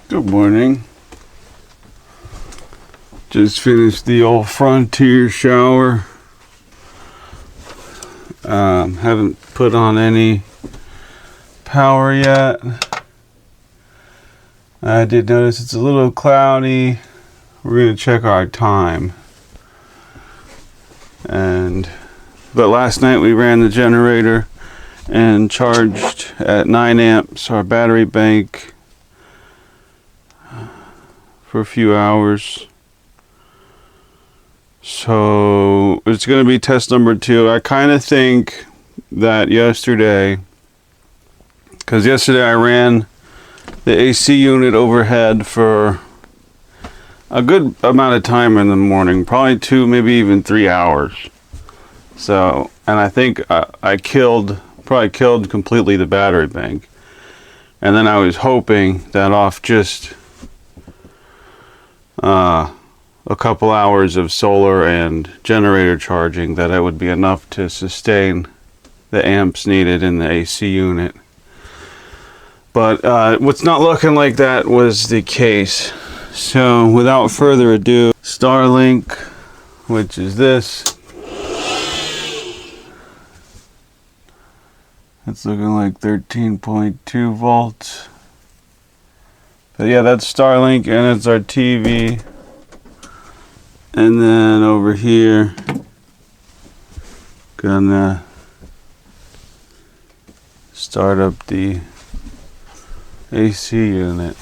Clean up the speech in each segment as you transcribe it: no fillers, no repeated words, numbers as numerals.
Good morning. Just finished the old Frontier shower. Haven't put on any power yet. I did notice it's a little cloudy. We're going to check our time. But last night we ran the generator and charged at 9 amps our battery bank for a few hours. So it's going to be test number 2. I kind of think that yesterday, because yesterday I ran the AC unit overhead for a good amount of time in the morning, probably 2, maybe even 3 hours. So, and I think I probably killed completely the battery bank. And then I was hoping that off just a couple hours of solar and generator charging, that it would be enough to sustain the amps needed in the AC unit. But what's not looking like that was the case. So without further ado, Starlink, which is this. It's looking like 13.2 volts. But yeah, that's Starlink, and it's our TV. And then over here, gonna start up the AC unit.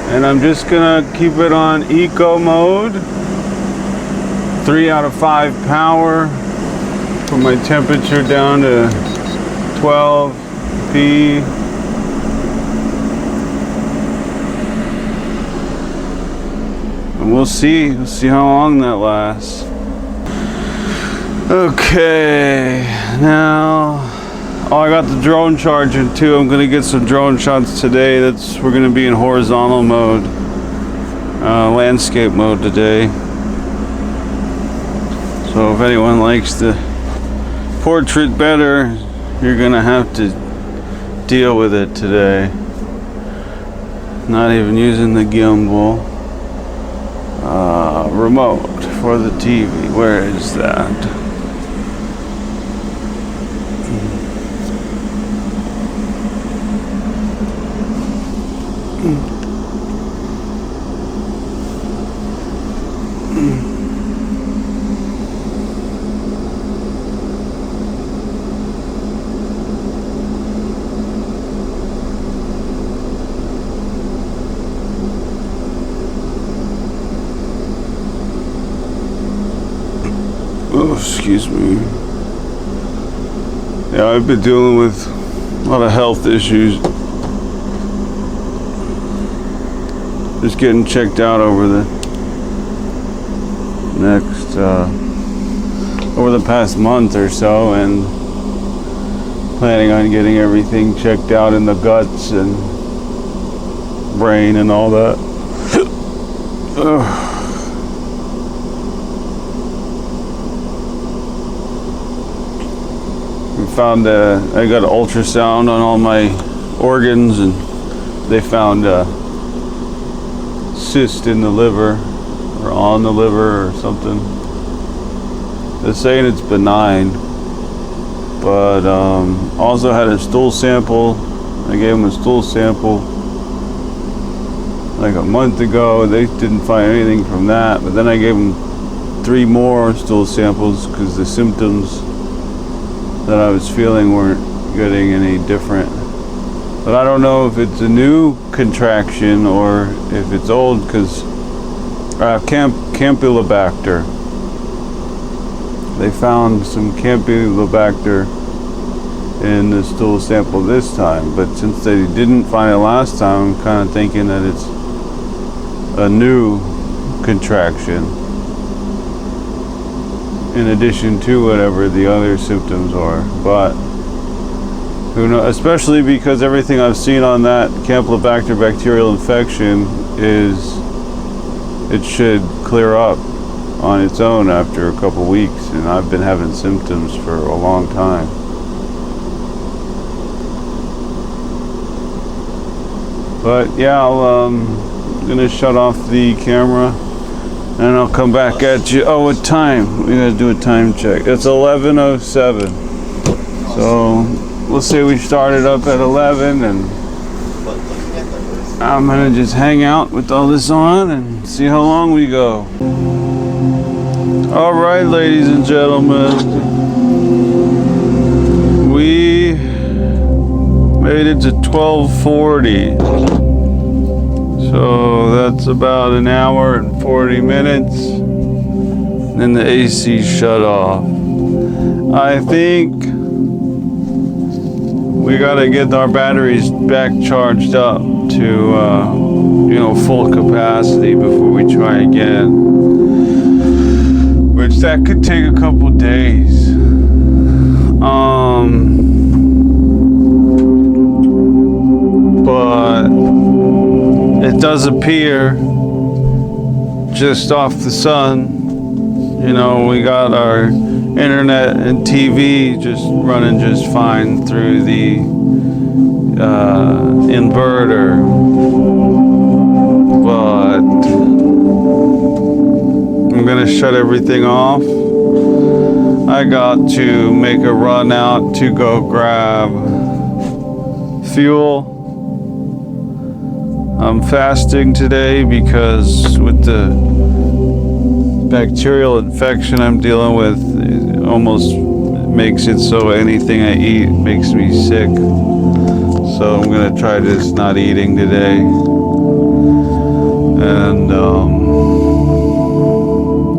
And I'm just gonna keep it on eco mode. 3 out of 5 power. Put my temperature down to 12 degrees. And we'll see how long that lasts. Okay, now, I got the drone charging too. I'm gonna get some drone shots today. We're gonna be in horizontal mode, landscape mode today. So if anyone likes the portrait better, you're gonna have to deal with it today. Not even using the gimbal. Remote for the TV. Where is that? Oh, excuse me. Yeah, I've been dealing with a lot of health issues. Just getting checked out over the past month or so, and planning on getting everything checked out in the guts and brain and all that. Found I got an ultrasound on all my organs, and they found a cyst in the liver, or on the liver or something. They're saying it's benign, but also had a stool sample. I gave them a stool sample like a month ago. They didn't find anything from that, but then I gave them 3 more stool samples because the symptoms that I was feeling weren't getting any different. But I don't know if it's a new contraction or if it's old, because Campylobacter. They found some Campylobacter in the stool sample this time, but since they didn't find it last time, I'm kind of thinking that it's a new contraction in addition to whatever the other symptoms are. But who knows, especially because everything I've seen on that Campylobacter bacterial infection is it should clear up on its own after a couple weeks, and I've been having symptoms for a long time. But yeah, I'm gonna shut off the camera and I'll come back at you. Oh, what time? We gotta do a time check. It's 11:07. So let's say we started up at 11, and I'm gonna just hang out with all this on and see how long we go. All right, ladies and gentlemen, we made it to 12:40. So that's about an hour and 40 minutes. Then the AC shut off. I think we gotta get our batteries back charged up to full capacity before we try again. Which that could take a couple days. But it does appear just off the sun, we got our internet and TV just running just fine through the inverter, but I'm gonna shut everything off. I got to make a run out to go grab fuel. I'm fasting today because with the bacterial infection I'm dealing with, it almost makes it so anything I eat makes me sick. So I'm gonna try just not eating today. And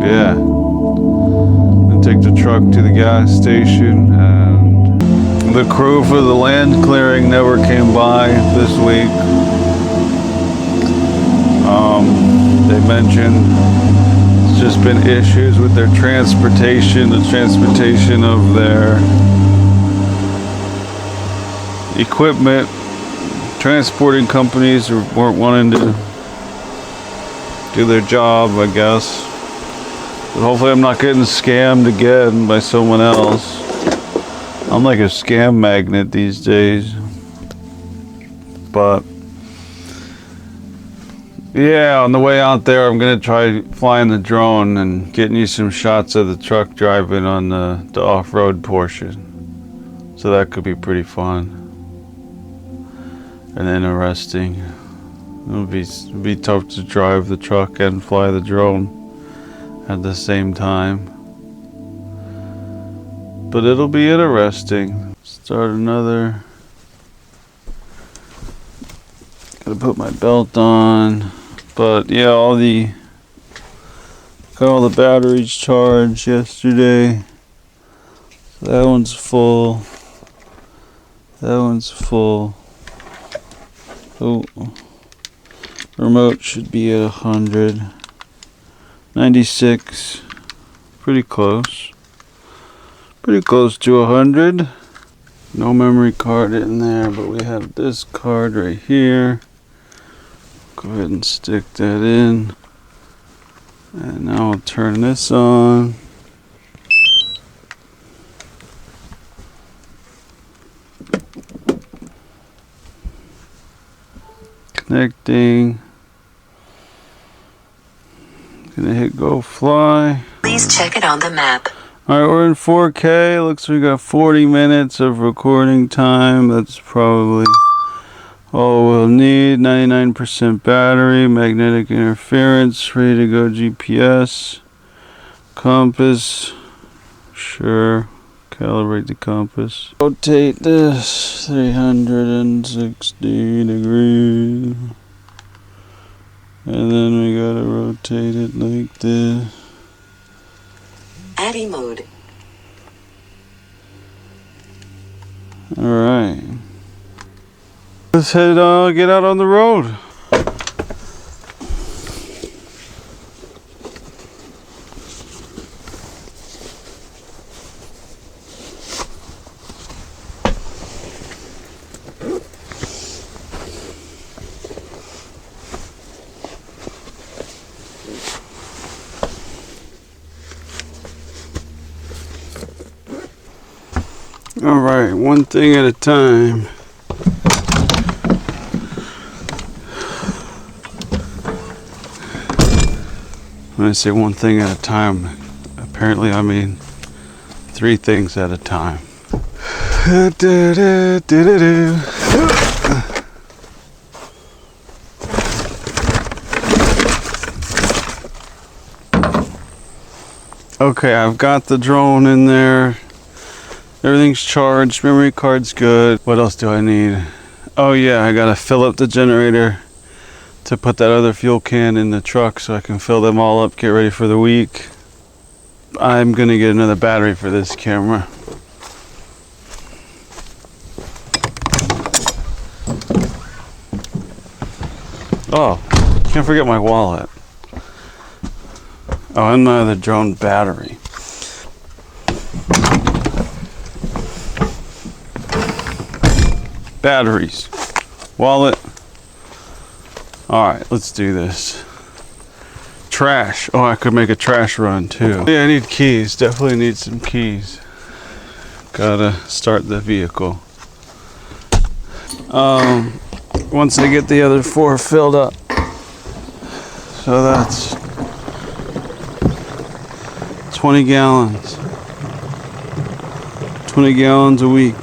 yeah, I'm gonna take the truck to the gas station, and the crew for the land clearing never came by this week. They mentioned it's just been issues with their transportation, the transportation of their equipment. Transporting companies weren't wanting to do their job, I guess. But hopefully I'm not getting scammed again by someone else. I'm like a scam magnet these days. But yeah, on the way out there, I'm gonna try flying the drone and getting you some shots of the truck driving on the off-road portion. So that could be pretty fun and interesting. It'll be tough to drive the truck and fly the drone at the same time, but it'll be interesting. Start another. Gotta put my belt on. But yeah, got all the batteries charged yesterday. So that one's full. That one's full. Oh, remote should be at 100. 96. Pretty close. Pretty close to 100. No memory card in there, but we have this card right here. Go ahead and stick that in. And now I'll turn this on. Connecting. Gonna hit go fly. Please check it on the map. Alright, we're in 4K. Looks like we got 40 minutes of recording time. That's probably all we'll need. 99% battery, magnetic interference, ready to go GPS, compass, sure, calibrate the compass. Rotate this 360 degrees, and then we gotta rotate it like this. ADI mode. Alright. Let's get out on the road. Alright, one thing at a time. When I say one thing at a time, apparently I mean 3 things at a time. Okay, I've got the drone in there. Everything's charged. Memory card's good. What else do I need? Oh yeah, I gotta fill up the generator to put that other fuel can in the truck so I can fill them all up, get ready for the week. I'm gonna get another battery for this camera. Oh, can't forget my wallet. Oh, and my other drone battery. Batteries. Wallet. Alright, let's do this. Trash. Oh, I could make a trash run too. Yeah, I need keys. Definitely need some keys. Gotta start the vehicle. Once I get the other 4 filled up. So that's 20 gallons. 20 gallons a week.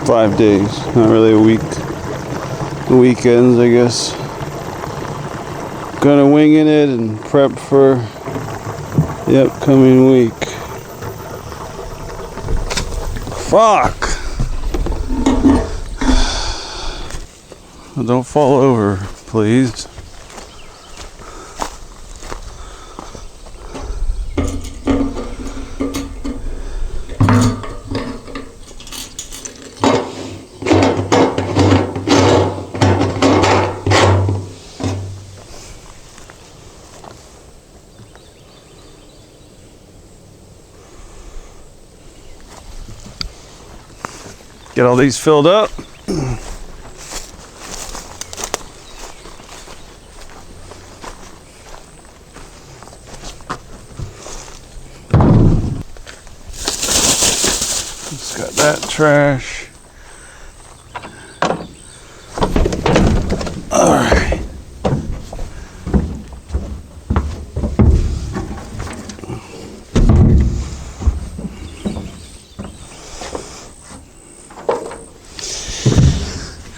Five days, not really a week. The weekends, I guess. Gonna winging it and prep for the upcoming week. Fuck! Don't fall over, please. Get all these filled up. Just got that trash. All right.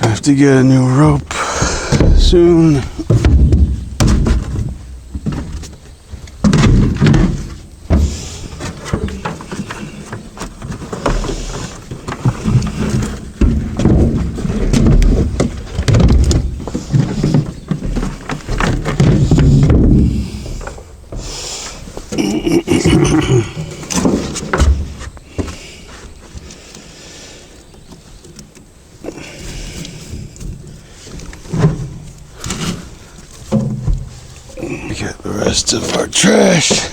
Have to get a new rope soon. Get the rest of our trash.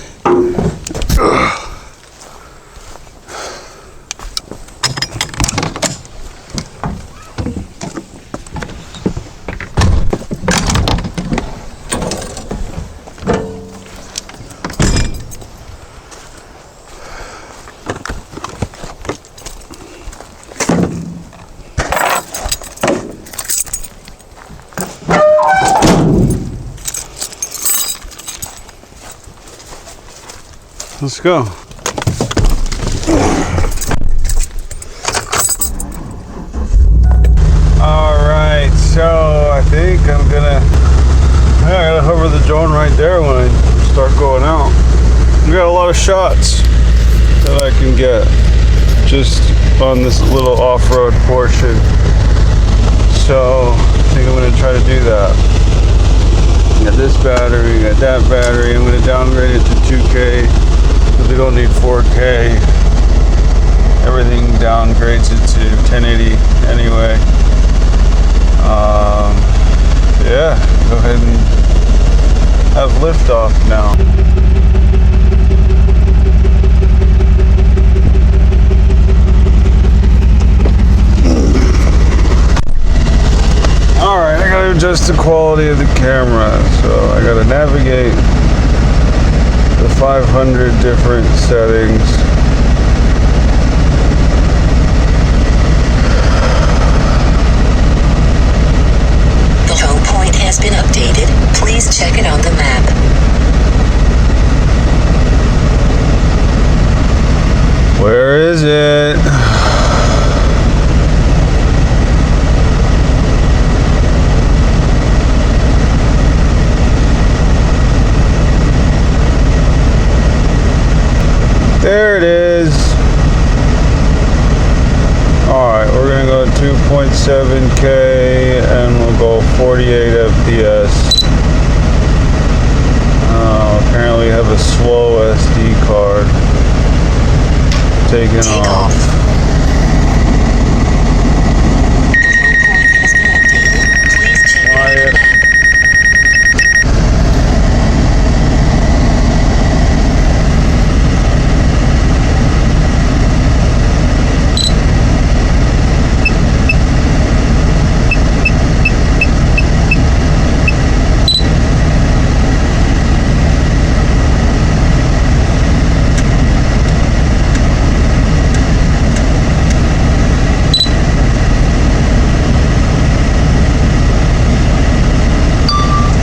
Let's go. Alright, so I think I gotta hover the drone right there when I start going out. We got a lot of shots that I can get just on this little off-road portion. So I think I'm gonna try to do that. Got this battery, got that battery. I'm gonna downgrade it to 2K. We don't need 4K. Everything downgrades it to 1080 anyway. Yeah, go ahead and have liftoff now. Alright, I gotta 500 different settings. The low point has been updated. Please check it on the map. Where is it? There it is. Alright, we're gonna go 2.7K and we'll go 48 FPS. Apparently have a slow SD card. Taking Take off. off. The low point has been updated. Please check it on the Quiet. map.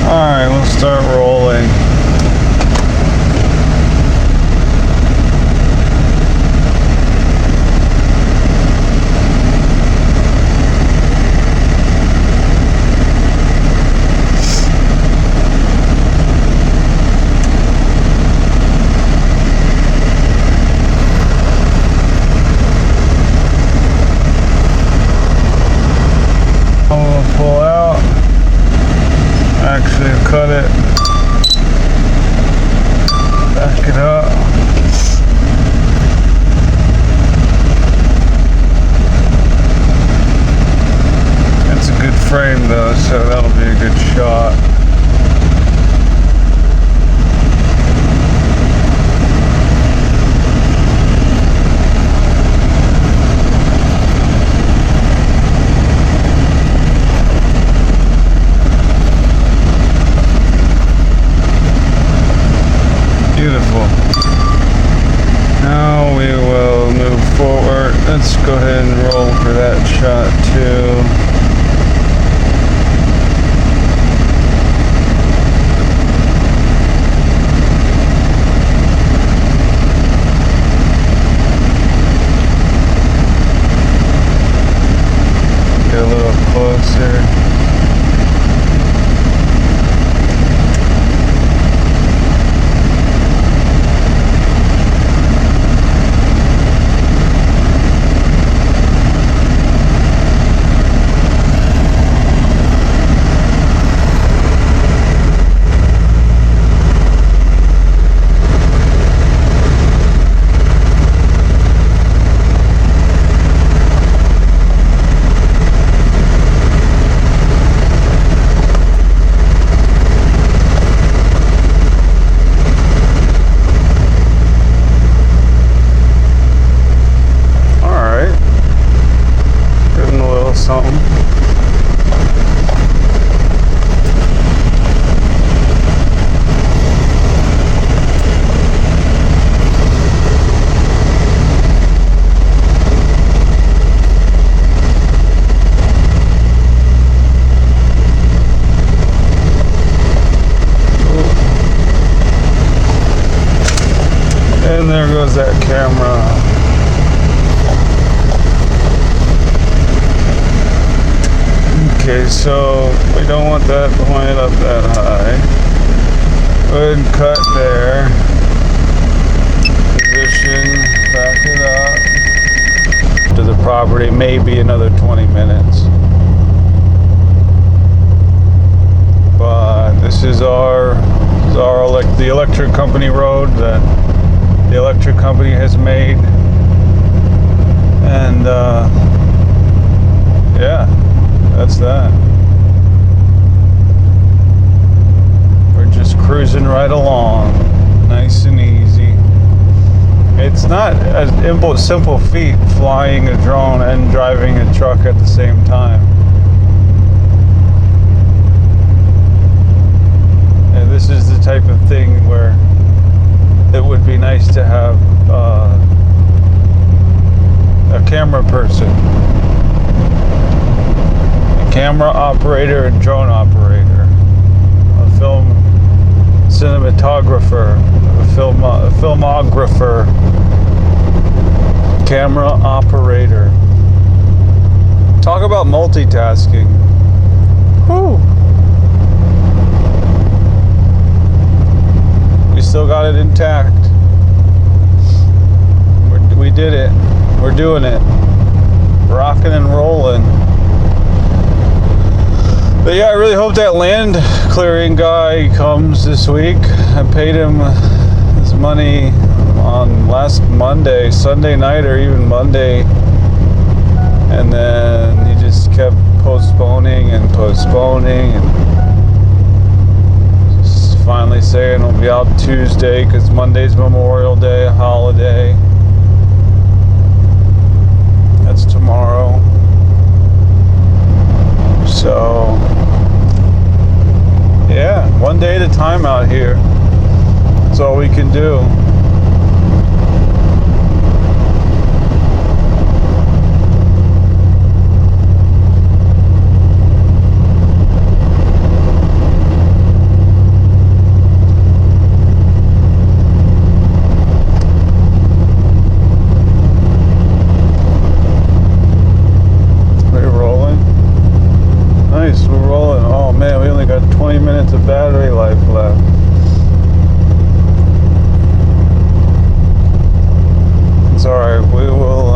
Alright, we'll start rolling. I'll pull out. Actually cut it, back it up. It's a good frame though, so that'll be a good shot. Beautiful. Now we will move forward. Let's go ahead and roll for that shot too. Get a little closer. Something. And there goes that camera. Okay, so we don't want that point up that high. Go ahead and cut there. Position, back it up. To the property, maybe another 20 minutes. But this is the electric company road that the electric company has made. And yeah. That's that. We're just cruising right along, nice and easy. It's not a simple feat flying a drone and driving a truck at the same time. And this is the type of thing where it nice to have a camera person, a camera operator and drone operator, a film cinematographer, a filmographer, camera operator. Talk about multitasking. Whew. We still got it intact. We did it. We're doing it. Rocking and rolling. But yeah, I really hope that land clearing guy comes this week. I paid him his money on last Monday, Sunday night, or even Monday. And then he just kept postponing and just finally saying he'll be out Tuesday because Monday's Memorial Day, a holiday. That's tomorrow. So yeah, one day at a time out here. That's all we can do. We're rolling. Oh man, we only got 20 minutes of battery life left. It's alright, we will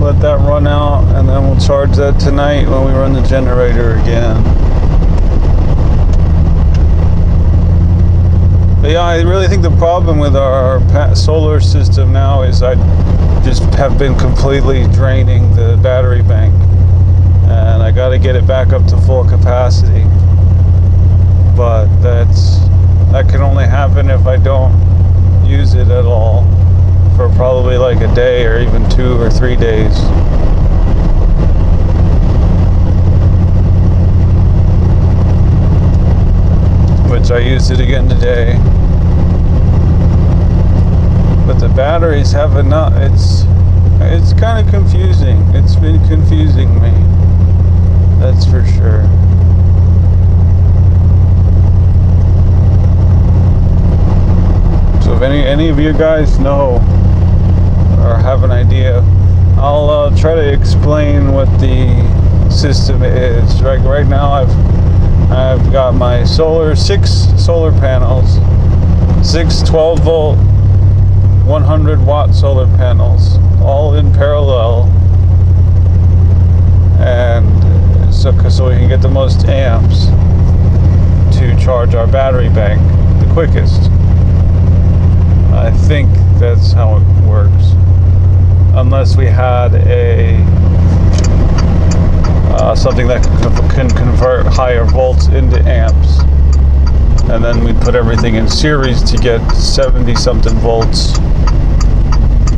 let that run out and then we'll charge that tonight when we run the generator again. But yeah, I really think the problem with our solar system now is I just have been completely draining the battery bank, and I got to get it back up to full capacity. But that can only happen if I don't use it at all for probably like a day or even 2 or 3 days. Which I used it again today. But the batteries have enough. It's kind of confusing. It's been confusing me. That's for sure. So if any of you guys know or have an idea, I'll try to explain what the system is. Right now I've got my 6 solar panels, 6 12 volt 100 watt solar panels, all in parallel, and so we can get the most amps to charge our battery bank the quickest. I think that's how it works, unless we had something that can convert higher volts into amps, and then we'd put everything in series to get 70 something volts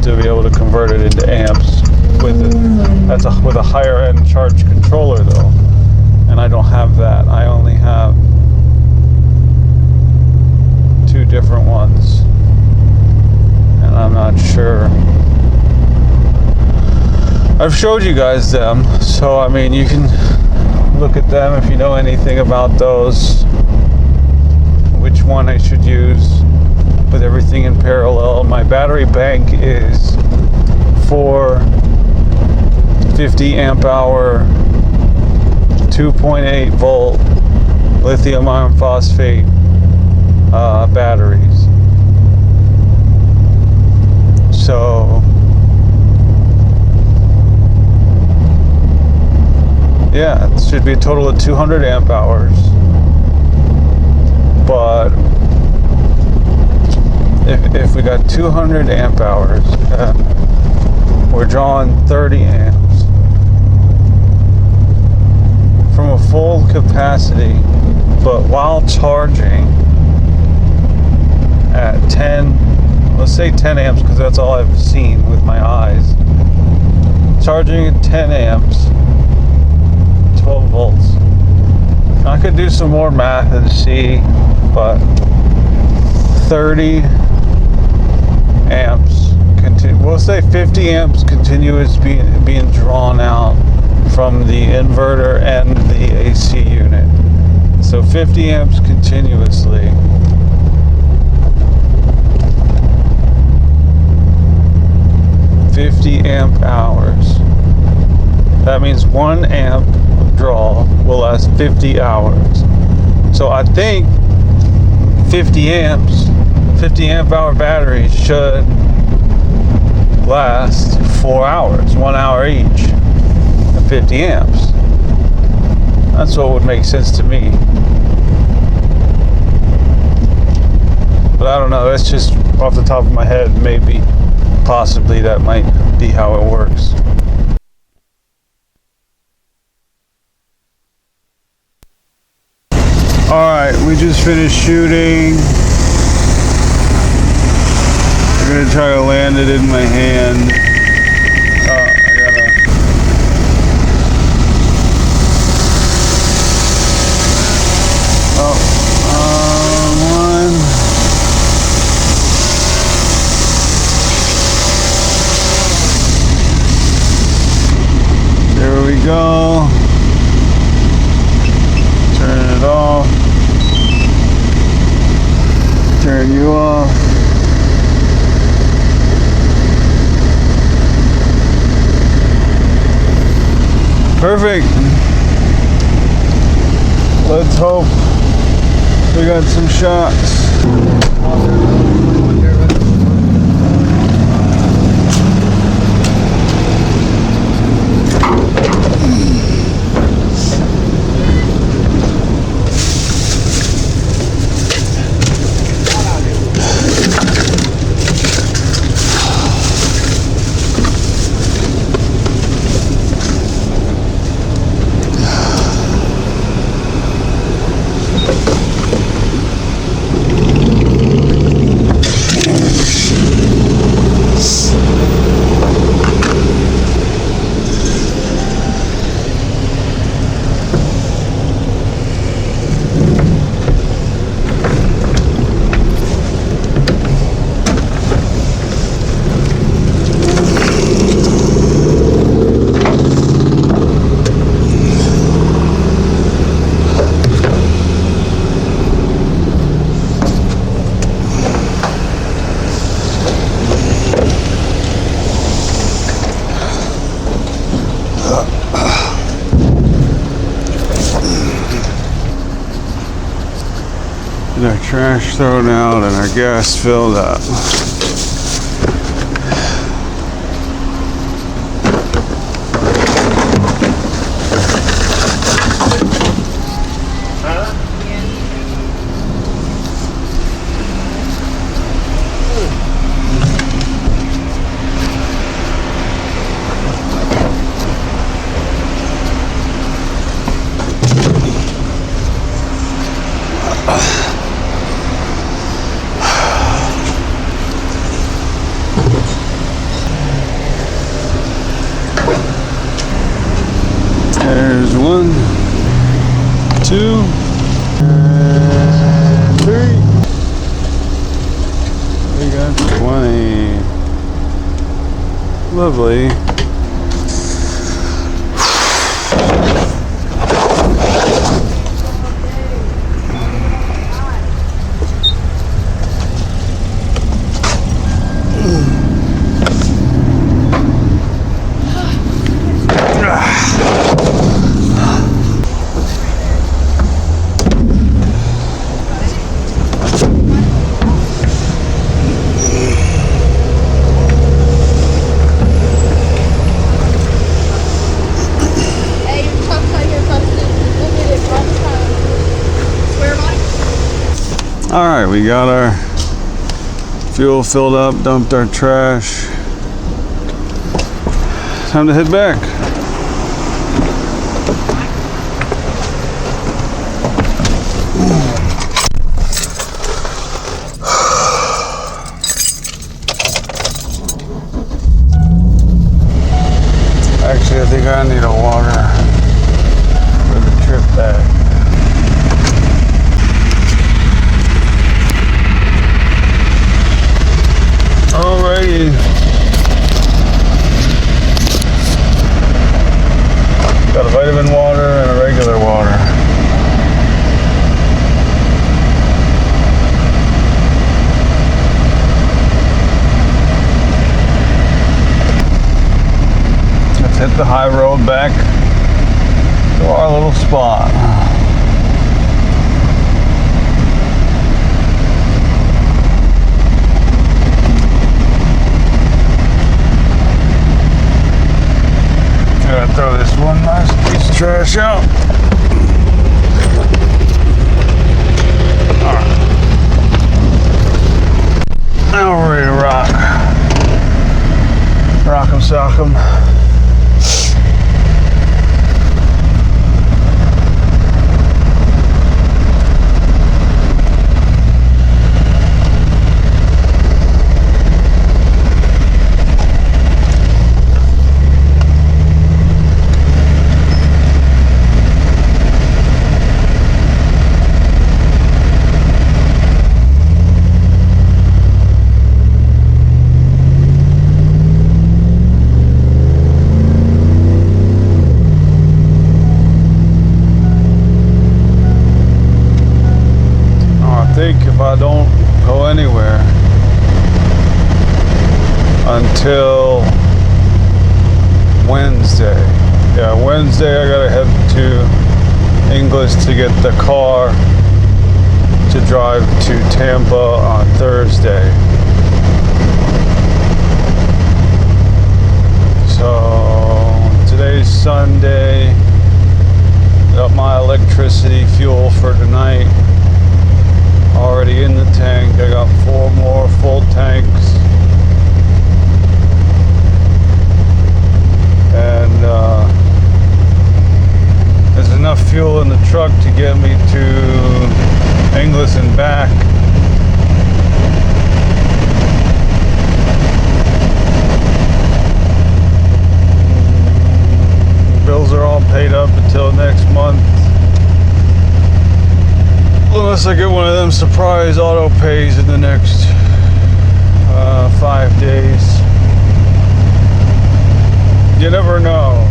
to be able to convert it into amps with a higher end charge controller though, and I don't have that. I only have 2 different ones, and I'm not sure. I've showed you guys them, so I mean you can look at them if you know anything about those, which one I should use with everything in parallel. My battery bank is 4 50 amp hour 2.8 volt lithium iron phosphate batteries. So yeah, it should be a total of 200 amp hours. But if we got 200 amp hours, we're drawing 30 amps from a full capacity, but while charging at 10, let's say 10 amps because that's all I've seen with my eyes. Charging at 10 amps, 12 volts. Not could do some more math and see, but 30 amps, we'll say 50 amps continuous being drawn out from the inverter and the AC unit. So 50 amps continuously. Amp hours. That means 1 amp draw will last 50 hours. So I think 50 amps, 50 amp hour batteries should last 4 hours, 1 hour each, at 50 amps. That's what would make sense to me. But I don't know, that's just off the top of my head, maybe. Possibly that might be how it works. Alright, we just finished shooting. I'm gonna try to land it in my hand. Go. Turn it off. Turn you off. Perfect. Let's hope we got some shots. Get our trash thrown out and our gas filled up. There's 1, 2, and 3. We got 20. Lovely. Alright, we got our fuel filled up, dumped our trash. Time to head back. Actually, I think I need a water for the trip back. the high road back to our little spot. Gotta throw this one nice piece of trash out. Alright. Now we're ready to rock. Rock 'em, sock 'em. If I don't go anywhere until Wednesday. Yeah, Wednesday I gotta head to English to get the car to drive to Tampa on Thursday. So today's Sunday. Got my electricity fuel for tonight already in the tank. I got 4 more full tanks, and there's enough fuel in the truck to get me to Inglis and back. Bills are all paid up until next month. Unless I get one of them surprise auto pays in the next 5 days. You never know.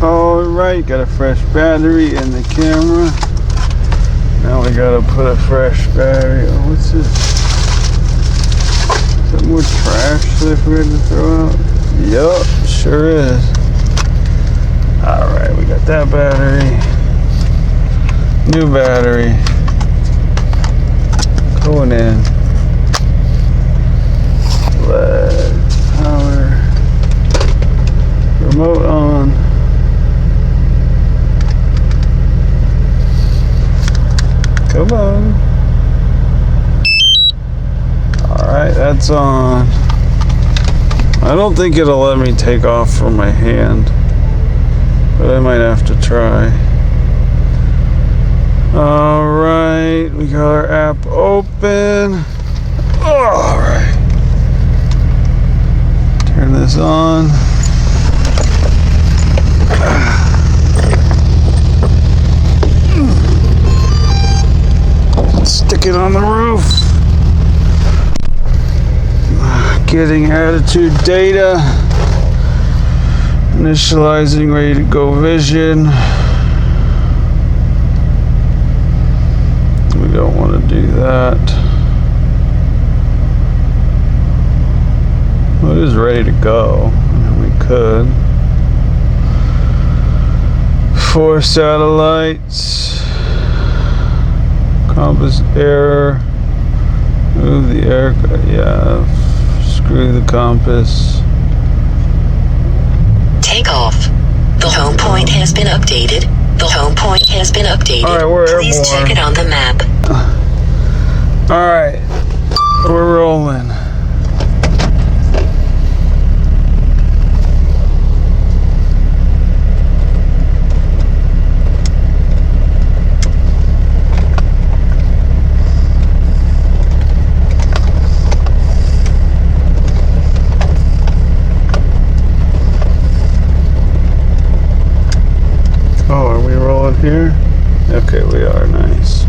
Alright, got a fresh battery in the camera. Now we gotta put a fresh battery. Oh, what's this? Is that more trash that I forgot to throw out? Yup, sure is. Alright, we got that battery. New battery. Going in. LED power. Remote on. Come on. Alright, that's on. I don't think it'll let me take off from my hand, but I might have to try. Alright, we got our app open. Alright. Turn this on. Stick it on the roof. Getting attitude data. Initializing ready to go vision. We don't want to do that. Well, it is ready to go. I mean, we could. 4 satellites. Compass error. Move the air. Yeah. Screw the compass. Take off. The home point has been updated. The home point has been updated. All right, we're Please airborne. check it on the map. All right, we're rolling. Oh, are we rolling here? Okay, we are. Nice.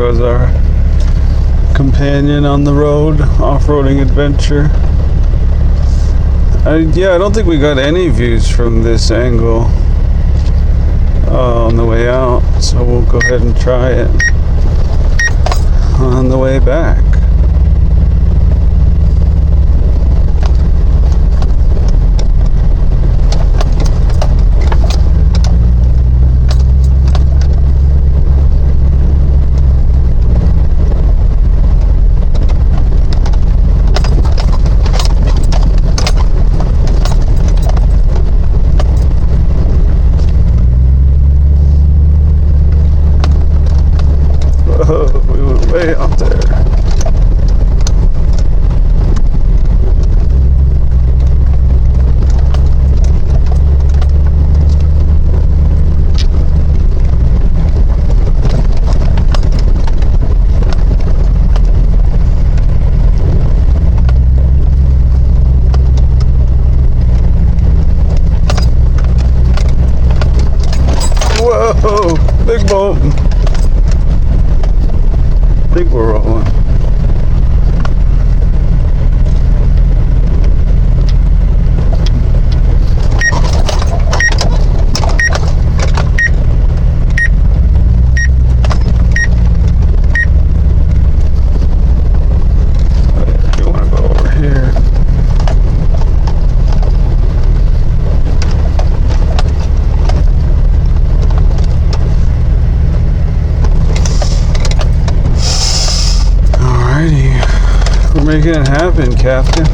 as our companion on the road, off-roading adventure. Yeah, I don't think we got any views from this angle on the way out, so we'll go ahead and try it on the way back. We went way out there. Whoa, big bump. I think we're rolling. You want to go over here? We're making it happen, Captain.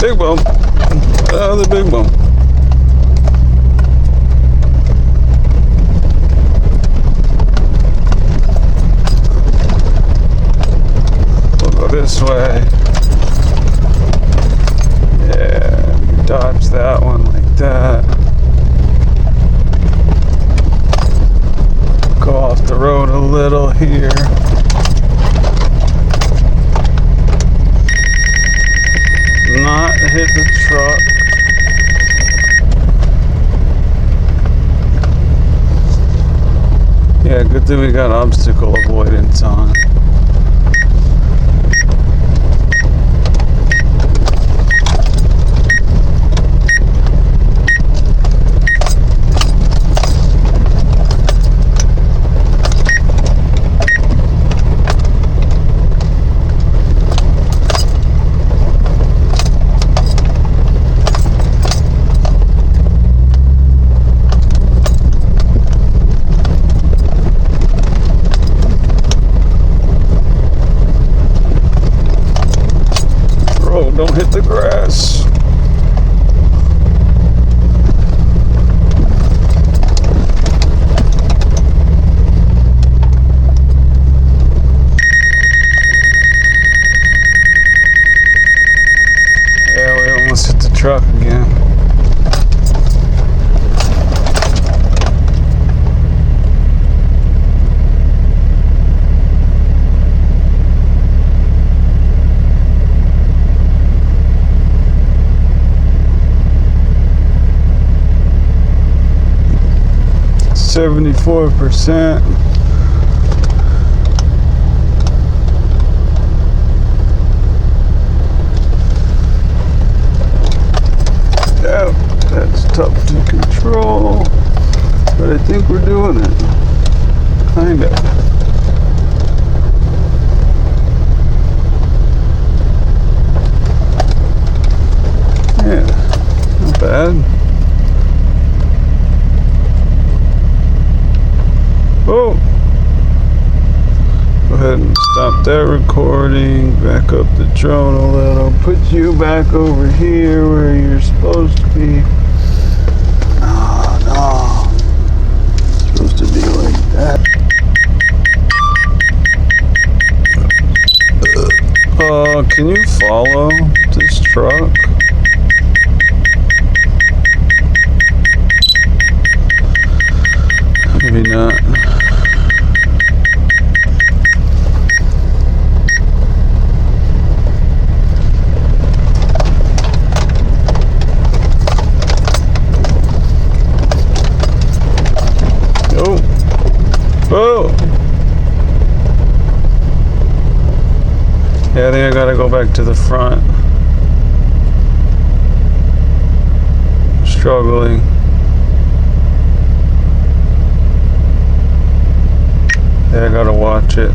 Big bump. Another big bump. We'll go this way. Yeah, dodge that one like that. Go off the road a little here. Not hit the truck. Yeah, good thing we got obstacle avoidance on. Don't hit the grass. Yeah, we almost hit the truck again. %. Yeah, that's tough to control, but I think we're doing it. Kinda. Yeah, not bad. Oh! Go ahead and stop that recording. Back up the drone a little. Put you back over here where you're supposed to be. No. It's supposed to be like that. Can you follow this truck? Maybe not. Okay, I think I gotta go back to the front. Struggling. Yeah, I gotta watch it.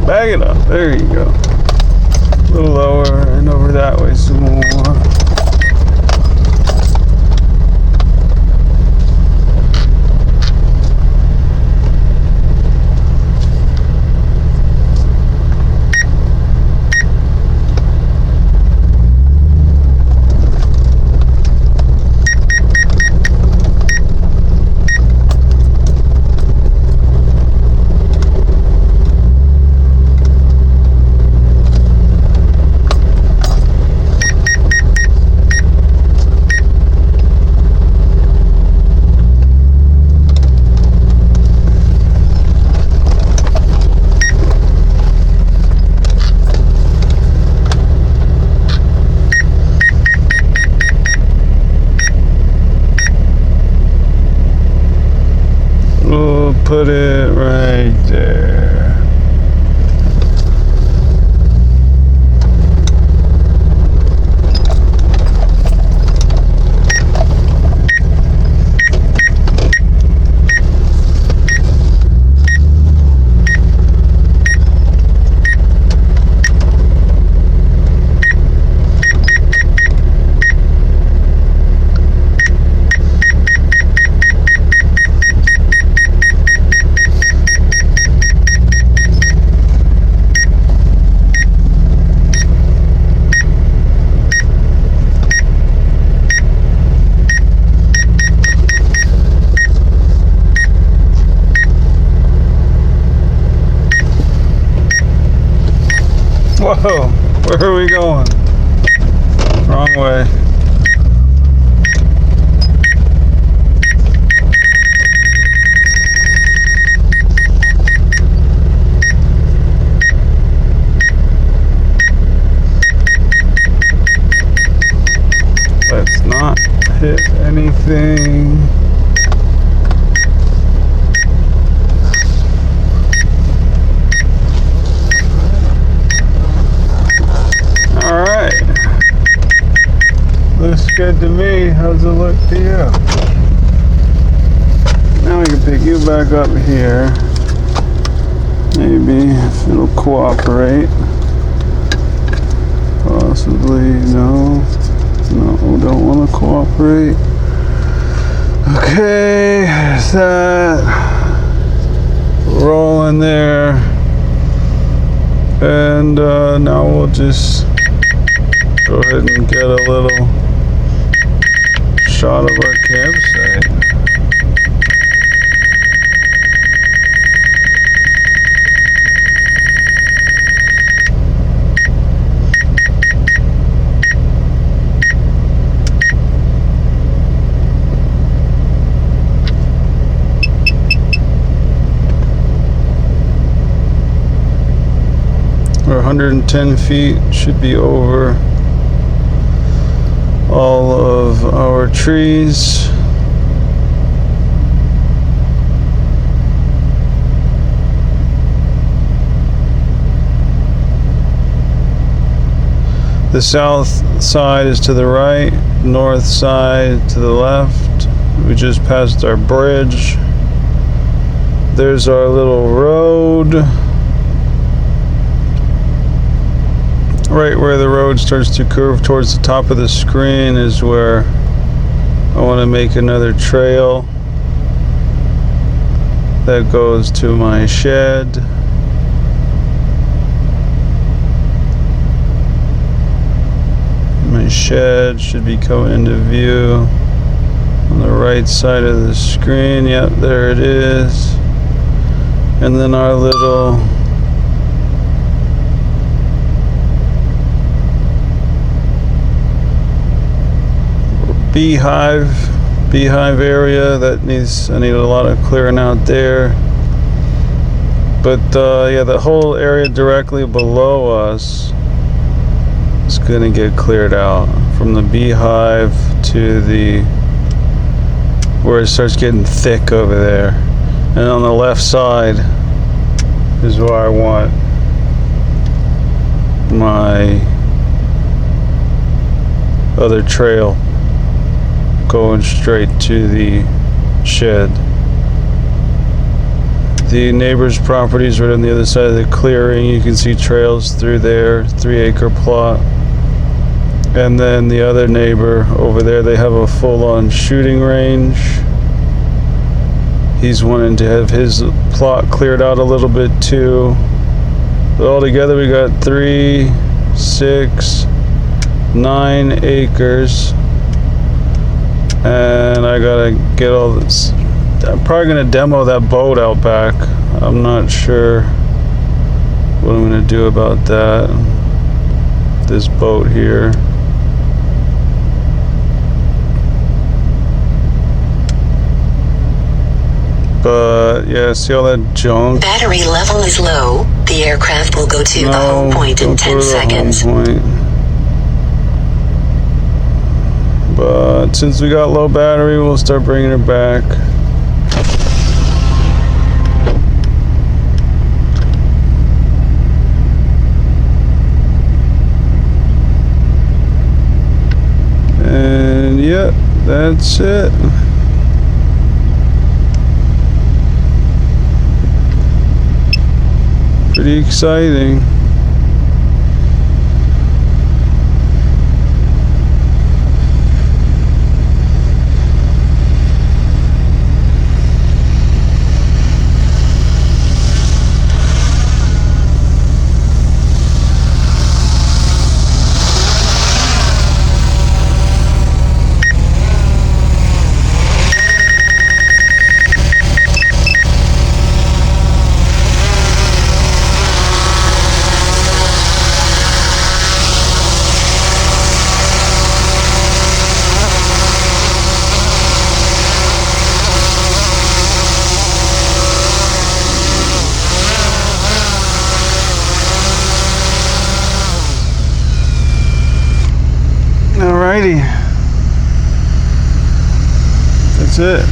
Bag it up. There you go. A little lower and over that way some more. We'll put it right there. Whoa, where are we going? Wrong way. Let's not hit anything. Looks good to me. How's it look to you? Now we can pick you back up here. Maybe if it'll cooperate. Possibly. No. No, don't want to cooperate. Okay, there's that. Rolling there. And now we'll just go ahead and get a little shot of our campsite. We're 110 feet, should be over all of our trees. The south side is to the right, north side to the left. We just passed our bridge. There's our little road. Right where the road starts to curve towards the top of the screen is where I want to make another trail that goes to my shed. My shed should be coming into view on the right side of the screen. Yep, there it is. And then our little beehive area that I need a lot of clearing out there. But yeah, the whole area directly below us is gonna get cleared out, from the beehive to the where it starts getting thick over there. And on the left side is where I want my other trail going straight to the shed. The neighbor's property is right on the other side of the clearing. You can see trails through there, 3-acre plot. And then the other neighbor over there, they have a full-on shooting range. He's wanting to have his plot cleared out a little bit too. But altogether we got 3, 6, 9 acres. And I gotta get all this. I'm probably gonna demo that boat out back. I'm not sure what I'm gonna do about that. This boat here. But yeah, see all that junk? Battery level is low. The aircraft will go to the home point in 10 seconds. But since we got low battery, we'll start bringing her back. And yeah, that's it. Pretty exciting. Alrighty, that's it.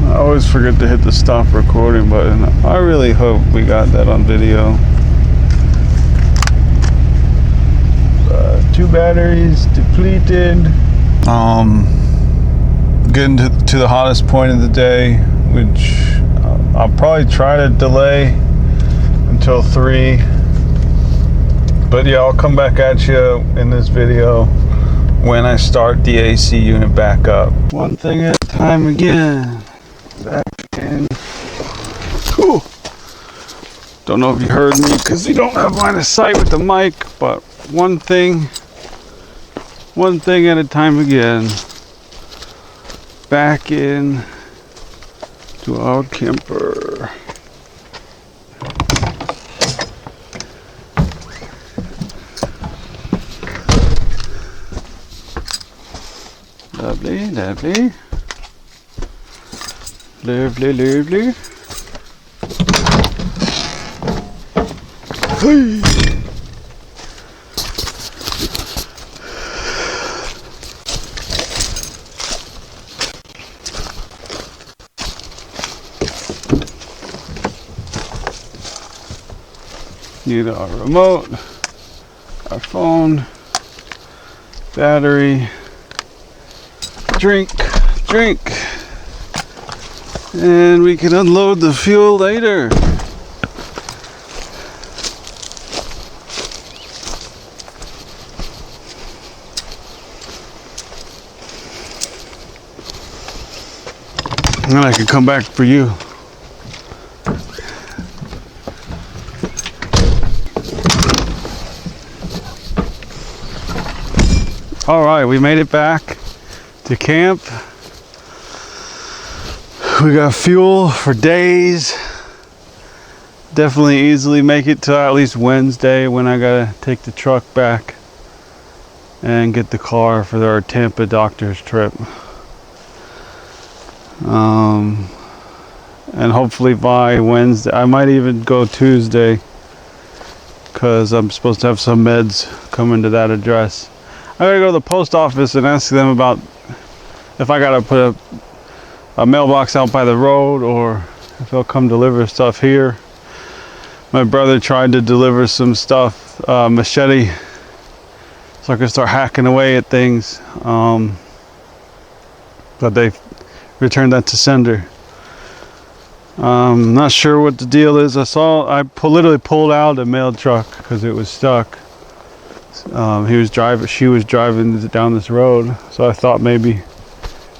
I always forget to hit the stop recording button. I really hope we got that on video. 2 batteries depleted. Getting to the hottest point of the day, which I'll probably try to delay until 3. But yeah, I'll come back at you in this video when I start the AC unit back up. One thing at a time again. Back in. Cool. Don't know if you heard me because you don't have line of sight with the mic, but one thing at a time again. Back in to our camper. Lovely, lovely. Lovely, lovely. Hey. Need our remote, our phone, battery, drink, and we can unload the fuel later. And then I can come back for you. All right, we made it back to camp. We got fuel for days. Definitely easily make it to at least Wednesday when I gotta take the truck back and get the car for our Tampa doctor's trip. And hopefully by Wednesday, I might even go Tuesday, because I'm supposed to have some meds coming to that address. I gotta go to the post office and ask them about if I gotta put a mailbox out by the road or if they'll come deliver stuff here. My brother tried to deliver some stuff, machete, so I could start hacking away at things, but they returned that to sender. Not sure what the deal is. I literally pulled out the mail truck because it was stuck. She was driving down this road, so I thought maybe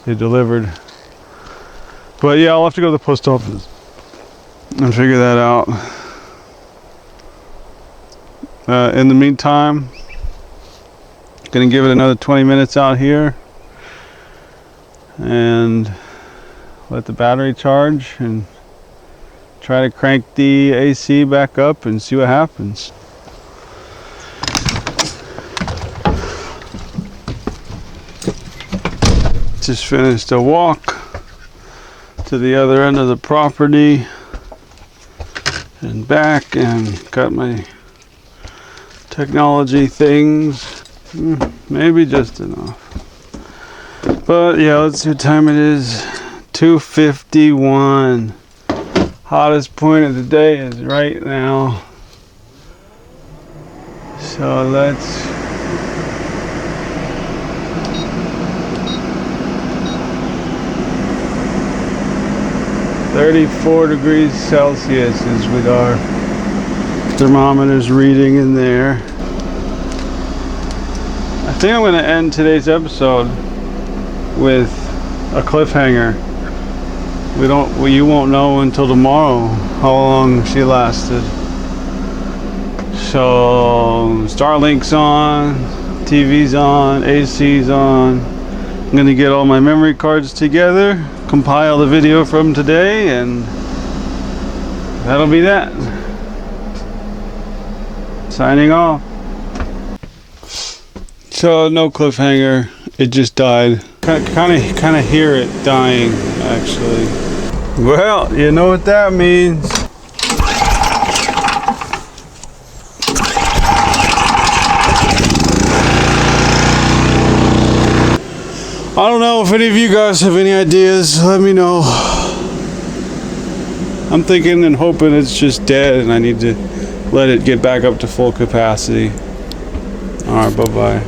they delivered. But yeah, I'll have to go to the post office and figure that out. In the meantime, gonna give it another 20 minutes out here and let the battery charge and try to crank the AC back up and see what happens. Just finished a walk to the other end of the property and back, and got my technology things. Maybe just enough. But yeah, let's see what time it is. 2:51. Hottest point of the day is right now. So let's 34 degrees Celsius is what our thermometer's reading in there. I think I'm going to end today's episode with a cliffhanger. You won't know until tomorrow how long she lasted. So Starlink's on, TV's on, AC's on. I'm gonna get all my memory cards together, compile the video from today, and that'll be that. Signing off. So no cliffhanger, it just died. Kind of hear it dying, actually. Well, you know what that means. I don't know if any of you guys have any ideas. Let me know. I'm thinking and hoping it's just dead and I need to let it get back up to full capacity. Alright, bye-bye.